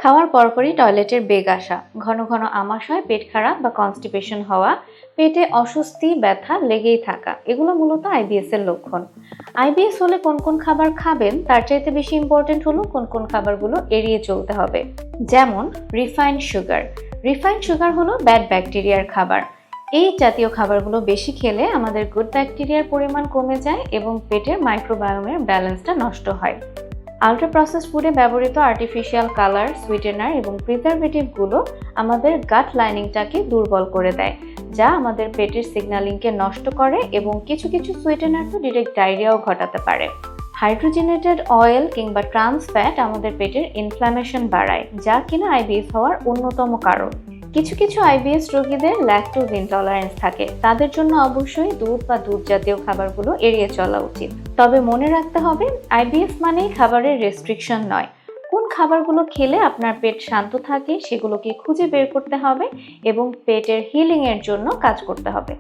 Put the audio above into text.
খাওয়ার পরপরই টয়লেটের বেগ আসা, ঘন ঘন আমাশয়, পেট খারাপ বা কনস্টিপেশন হওয়া, পেটে অস্বস্তি, ব্যথা লেগেই থাকা, এগুলো মূলত আইবিএস এর লক্ষণ। আইবিএস হলে কোন কোন খাবার খাবেন তার চাইতে বেশি ইম্পর্টেন্ট হলো কোন কোন খাবারগুলো এড়িয়ে চলতে হবে। যেমন রিফাইন্ড সুগার। রিফাইন্ড সুগার হলো ব্যাড ব্যাকটেরিয়ার খাবার। এই জাতীয় খাবারগুলো বেশি খেলে আমাদের গুড ব্যাকটেরিয়ার পরিমাণ কমে যায় এবং পেটের মাইক্রোবায়োমের ব্যালেন্সটা নষ্ট হয়। আল্ট্রা প্রসেসড ফুডে ব্যবহৃত আর্টিফিশিয়াল কালার, সুইটেনার এবং প্রিজারভেটিভগুলো আমাদের গাট লাইনিংটাকে দুর্বল করে দেয়, যা আমাদের পেটের সিগন্যালিংকে নষ্ট করে এবং কিছু কিছু সুইটেনার তো ডিরেক্ট ডায়রিয়াও ঘটাতে পারে। হাইড্রোজেনেটেড অয়েল কিংবা ট্রান্স ফ্যাট আমাদের পেটের ইনফ্ল্যামেশন বাড়ায়, যা কিনা আইবিএস হওয়ার অন্যতম কারণ। কিছু কিছু আইবিএস রোগীদের ল্যাকটোজ ইনটলারেন্স থাকে, তাদের জন্য অবশ্যই দুধ বা দুধ জাতীয় খাবারগুলো এড়িয়ে চলা উচিত। তবে মনে রাখতে হবে, আইবিএস মানেই খাবারের রেস্ট্রিকশন নয়। কোন খাবারগুলো খেলে আপনার পেট শান্ত থাকে সেগুলোকে খুঁজে বের করতে হবে এবং পেটের হিলিং এর জন্য কাজ করতে হবে।